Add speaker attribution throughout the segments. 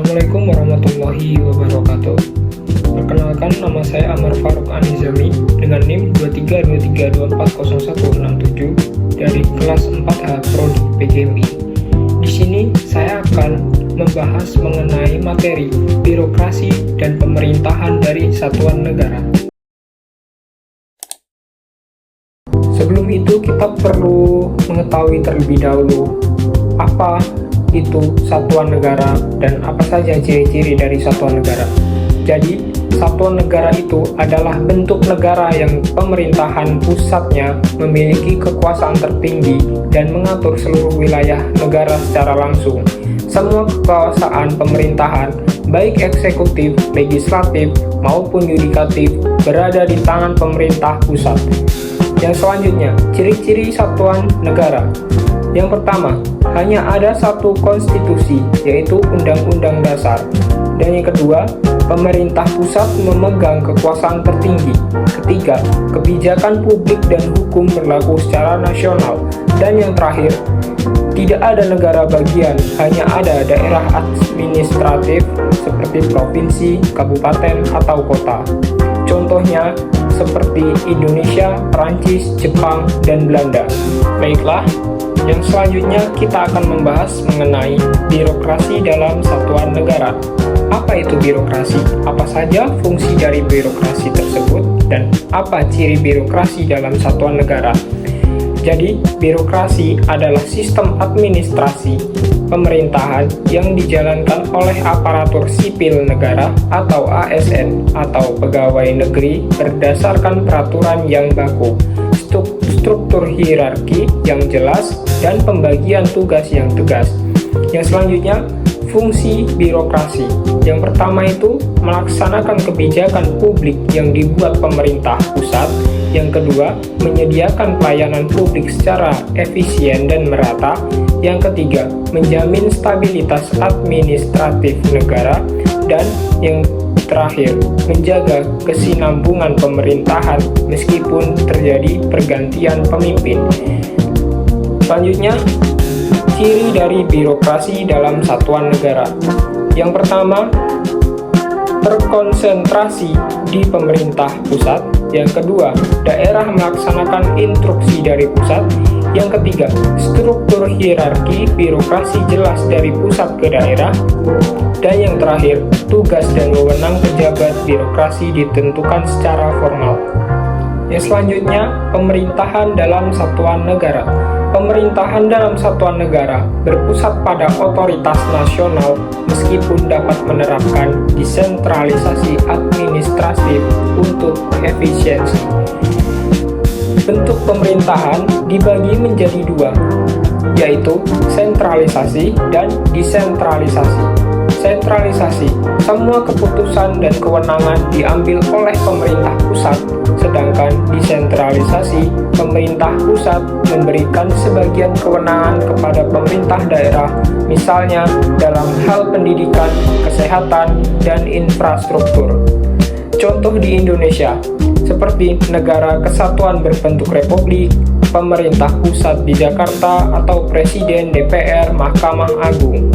Speaker 1: Assalamualaikum warahmatullahi wabarakatuh. Perkenalkan, nama saya Amar Faruk Anizami dengan NIM 2323240167 dari kelas 4H Prodi PGMI. Di sini saya akan membahas mengenai materi birokrasi dan pemerintahan dari satuan negara. Sebelum itu kita perlu mengetahui terlebih dahulu apa itu satuan negara dan apa saja ciri-ciri dari satuan negara. Jadi, satuan negara itu adalah bentuk negara yang pemerintahan pusatnya memiliki kekuasaan tertinggi dan mengatur seluruh wilayah negara secara langsung. Semua kekuasaan pemerintahan, baik eksekutif, legislatif, maupun yudikatif, berada di tangan pemerintah pusat. Yang selanjutnya, ciri-ciri satuan negara. Yang pertama, hanya ada satu konstitusi, yaitu Undang-Undang Dasar. Dan yang kedua, pemerintah pusat memegang kekuasaan tertinggi. Ketiga, kebijakan publik dan hukum berlaku secara nasional. Dan yang terakhir, tidak ada negara bagian, hanya ada daerah administratif seperti provinsi, kabupaten, atau kota. Contohnya seperti Indonesia, Perancis, Jepang, dan Belanda. Baiklah, yang selanjutnya kita akan membahas mengenai birokrasi dalam satuan negara. Apa itu birokrasi? Apa saja fungsi dari birokrasi tersebut? Dan apa ciri birokrasi dalam satuan negara? Jadi, birokrasi adalah sistem administrasi pemerintahan yang dijalankan oleh aparatur sipil negara atau ASN atau pegawai negeri berdasarkan peraturan yang baku, struktur hierarki yang jelas, dan pembagian tugas yang tegas. Yang selanjutnya, fungsi birokrasi. Yang pertama itu melaksanakan kebijakan publik yang dibuat pemerintah pusat. Yang kedua, menyediakan pelayanan publik secara efisien dan merata. Yang ketiga, menjamin stabilitas administratif negara. Dan yang terakhir, menjaga kesinambungan pemerintahan meskipun terjadi pergantian pemimpin. Selanjutnya, ciri dari birokrasi dalam satuan negara. Yang pertama, terkonsentrasi di pemerintah pusat. Yang kedua, daerah melaksanakan instruksi dari pusat. Yang ketiga, struktur hierarki birokrasi jelas dari pusat ke daerah. Dan yang terakhir, tugas dan wewenang pejabat birokrasi ditentukan secara formal. Yang selanjutnya, pemerintahan dalam satuan negara. Pemerintahan dalam satuan negara berpusat pada otoritas nasional meskipun dapat menerapkan desentralisasi administratif untuk efisiensi. Bentuk pemerintahan dibagi menjadi dua, yaitu sentralisasi dan desentralisasi. Sentralisasi, semua keputusan dan kewenangan diambil oleh pemerintah pusat, sedangkan desentralisasi, pemerintah pusat memberikan sebagian kewenangan kepada pemerintah daerah, misalnya dalam hal pendidikan, kesehatan, dan infrastruktur. Contoh di Indonesia, seperti negara kesatuan berbentuk republik, pemerintah pusat di Jakarta, atau presiden, DPR, Mahkamah Agung.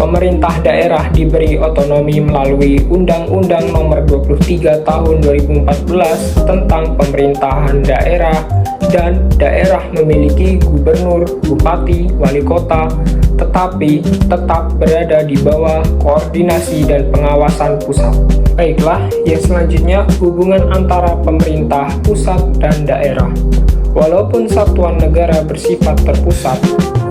Speaker 1: Pemerintah daerah diberi otonomi melalui Undang-Undang Nomor 23 Tahun 2014 tentang pemerintahan daerah, dan daerah memiliki gubernur, bupati, wali kota, tetapi tetap berada di bawah koordinasi dan pengawasan pusat. Baiklah, yang selanjutnya hubungan antara pemerintah pusat dan daerah. Walaupun satuan negara bersifat terpusat,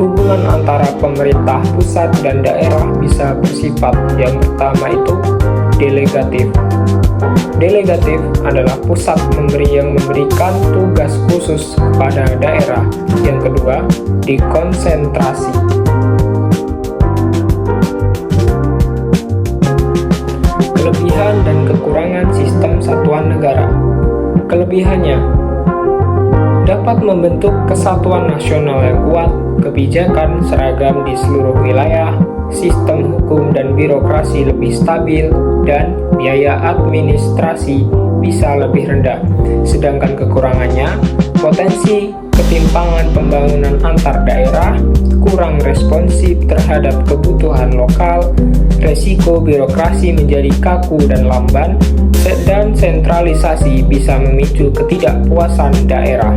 Speaker 1: hubungan antara pemerintah pusat dan daerah bisa bersifat yang pertama itu delegatif. Delegatif adalah pusat yang memberikan tugas khusus kepada daerah. Yang kedua, dekonsentrasi. Kelebihan dan kekurangan sistem satuan negara. Kelebihannya, dapat membentuk kesatuan nasional yang kuat, kebijakan seragam di seluruh wilayah, sistem hukum dan birokrasi lebih stabil, dan biaya administrasi bisa lebih rendah. Sedangkan kekurangannya, potensi ketimpangan pembangunan antar daerah, kurang responsif terhadap kebutuhan lokal, resiko birokrasi menjadi kaku dan lamban, dan sentralisasi bisa memicu ketidakpuasan daerah.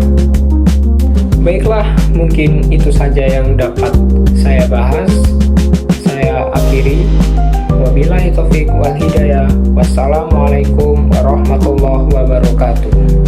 Speaker 1: Baiklah, mungkin itu saja yang dapat saya bahas. Saya akhiri. Wabillahi taufiq wal hidayah. Wassalamualaikum warahmatullahi wabarakatuh.